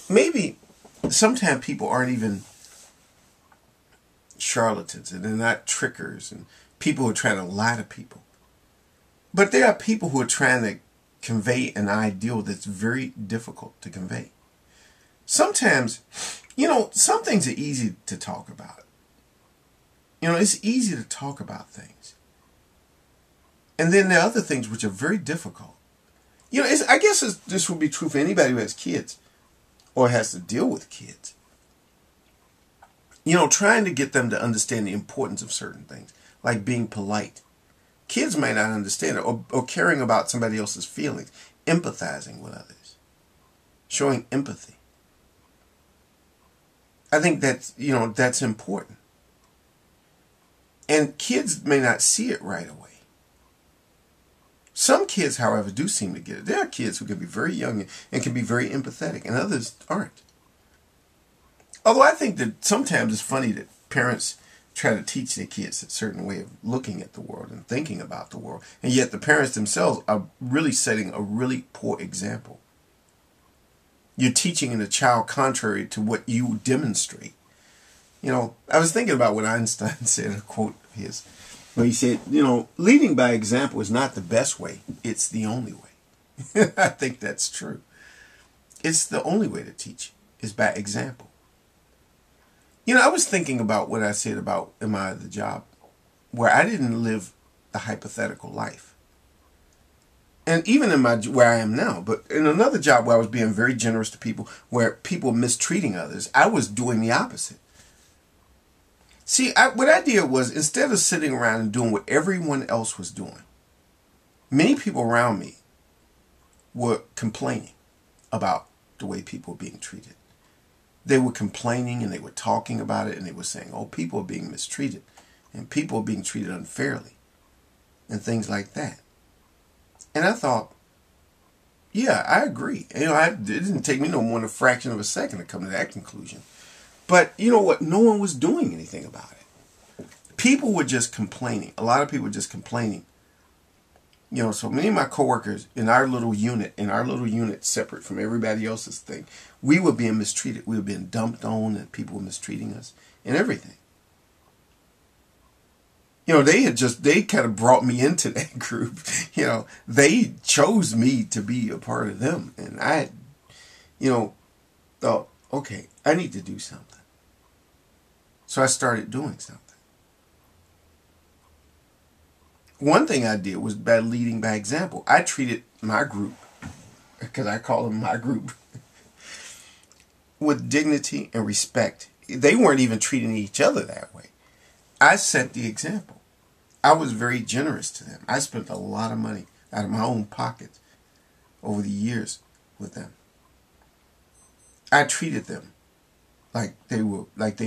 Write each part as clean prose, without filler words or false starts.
maybe sometimes people aren't even charlatans and they're not trickers and people who are trying to lie to people. But there are people who are trying to convey an ideal that's very difficult to convey. Sometimes, some things are easy to talk about. It's easy to talk about things. And then there are other things which are very difficult. I guess this would be true for anybody who has kids or has to deal with kids. Trying to get them to understand the importance of certain things, like being polite. Kids may not understand it, or caring about somebody else's feelings, empathizing with others, showing empathy. I think that's important. And kids may not see it right away. Some kids, however, do seem to get it. There are kids who can be very young and can be very empathetic, and others aren't. Although I think that sometimes it's funny that parents try to teach their kids a certain way of looking at the world and thinking about the world, and yet the parents themselves are really setting a really poor example. You're teaching the child contrary to what you demonstrate. I was thinking about what Einstein said in a quote of his, where he said, leading by example is not the best way, it's the only way. I think that's true. It's the only way to teach, is by example. I was thinking about what I said about in my other job, where I didn't live the hypothetical life. And even in where I am now, but in another job where I was being very generous to people, where people mistreating others, I was doing the opposite. See, what I did was, instead of sitting around and doing what everyone else was doing, many people around me were complaining about the way people were being treated. They were complaining and they were talking about it and they were saying, oh, people are being mistreated and people are being treated unfairly and things like that. And I thought, yeah, I agree. It didn't take me no more than a fraction of a second to come to that conclusion. But you know what? No one was doing anything about it. People were just complaining. A lot of people were just complaining. So many of my coworkers in our little unit separate from everybody else's thing, we were being mistreated. We were being dumped on and people were mistreating us and everything. They kind of brought me into that group. They chose me to be a part of them. And I, thought, okay, I need to do something. So I started doing something. One thing I did was by leading by example. I treated my group, because I call them my group, with dignity and respect. They weren't even treating each other that way. I set the example. I was very generous to them. I spent a lot of money out of my own pocket over the years with them. I treated them like they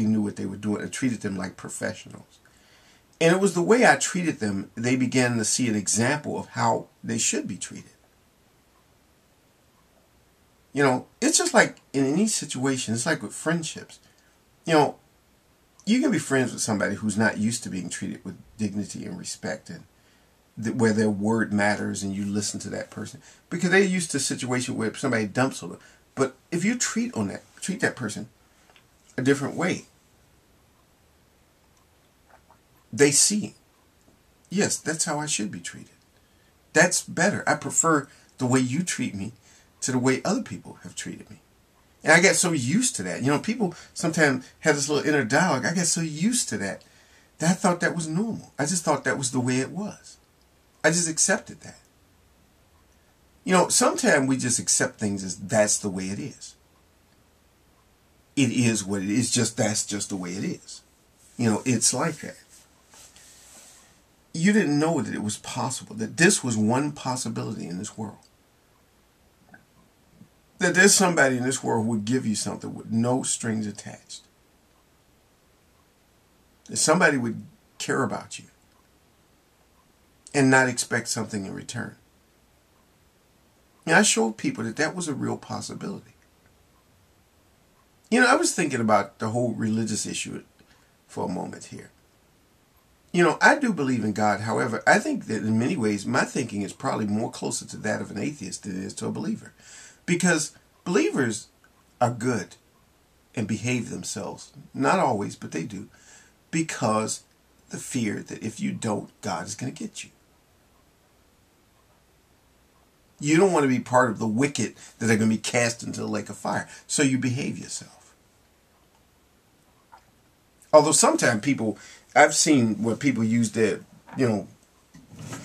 knew what they were doing. I treated them like professionals. And it was the way I treated them, they began to see an example of how they should be treated. It's just like in any situation, it's like with friendships. You can be friends with somebody who's not used to being treated with dignity and respect, and where their word matters and you listen to that person, because they're used to a situation where somebody dumps on them. But if you treat that person a different way, they see, yes, that's how I should be treated. That's better. I prefer the way you treat me to the way other people have treated me. And I got so used to that. People sometimes have this little inner dialogue. I got so used to that I thought that was normal. I just thought that was the way it was. I just accepted that. Sometimes we just accept things as that's the way it is. It is what it is. That's just the way it is. It's like that. You didn't know that it was possible, that this was one possibility in this world. That there's somebody in this world who would give you something with no strings attached. That somebody would care about you and not expect something in return. I showed people that was a real possibility. I was thinking about the whole religious issue for a moment here. I do believe in God. However, I think that in many ways, my thinking is probably more closer to that of an atheist than it is to a believer. Because believers are good and behave themselves. Not always, but they do. Because the fear that if you don't, God is going to get you. You don't want to be part of the wicked that are going to be cast into the lake of fire. So you behave yourself. Although sometimes I've seen where people use their,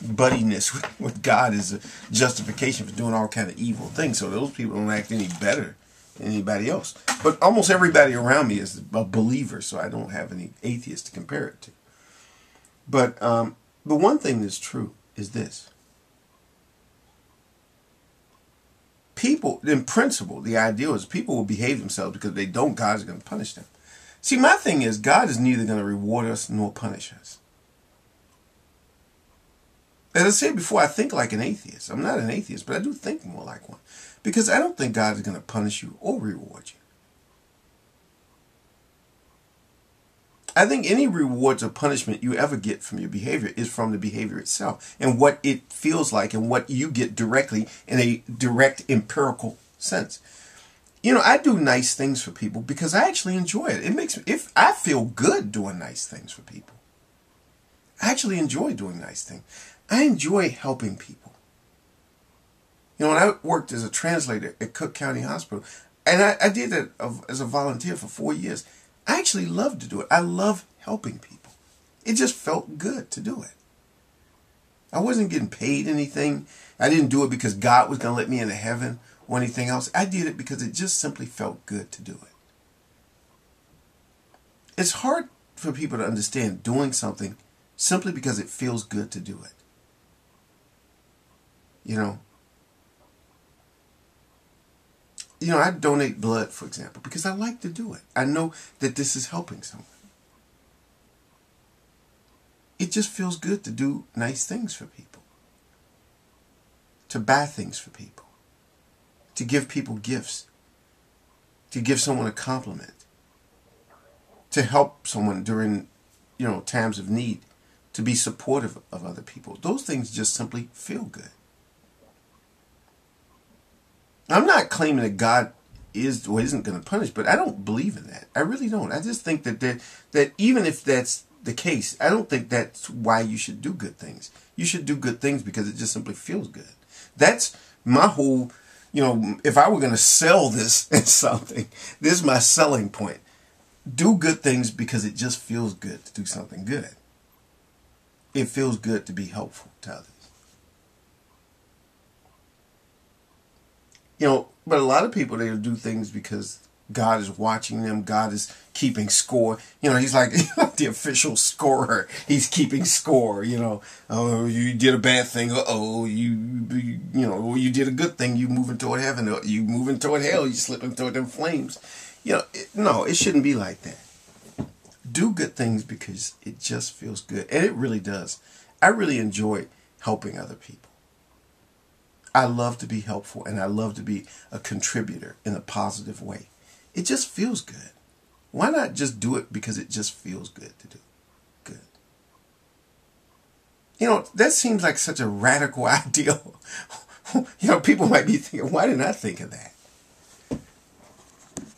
buddiness with God as a justification for doing all kind of evil things. So those people don't act any better than anybody else. But almost everybody around me is a believer, so I don't have any atheists to compare it to. But the one thing that's true is this. People, in principle, the ideal is people will behave themselves because if they don't, God is going to punish them. See, my thing is God is neither going to reward us nor punish us. As I said before, I think like an atheist. I'm not an atheist, but I do think more like one. Because I don't think God is going to punish you or reward you. I think any rewards or punishment you ever get from your behavior is from the behavior itself and what it feels like and what you get directly in a direct empirical sense. I do nice things for people because I actually enjoy it. If I feel good doing nice things for people. I actually enjoy doing nice things. I enjoy helping people. When I worked as a translator at Cook County Hospital, and I did that as a volunteer for 4 years, I actually loved to do it. I love helping people. It just felt good to do it. I wasn't getting paid anything. I didn't do it because God was going to let me into heaven or anything else. I did it because it just simply felt good to do it. It's hard for people to understand doing something simply because it feels good to do it. I donate blood, for example, because I like to do it. I know that this is helping someone. It just feels good to do nice things for people. To buy things for people. To give people gifts. To give someone a compliment. To help someone during, times of need. To be supportive of other people. Those things just simply feel good. I'm not claiming that God is or isn't going to punish, but I don't believe in that. I really don't. I just think that even if that's the case, I don't think that's why you should do good things. You should do good things because it just simply feels good. That's my whole, if I were going to sell this as something, this is my selling point. Do good things because it just feels good to do something good. It feels good to be helpful to others. But a lot of people, they'll do things because God is watching them. God is keeping score. He's like the official scorer. He's keeping score. Oh, you did a bad thing. You did a good thing. You moving toward heaven. You moving toward hell. You slipping toward them flames. No, it shouldn't be like that. Do good things because it just feels good. And it really does. I really enjoy helping other people. I love to be helpful and I love to be a contributor in a positive way. It just feels good. Why not just do it because it just feels good to do? Good. That seems like such a radical ideal. People might be thinking, why didn't I think of that?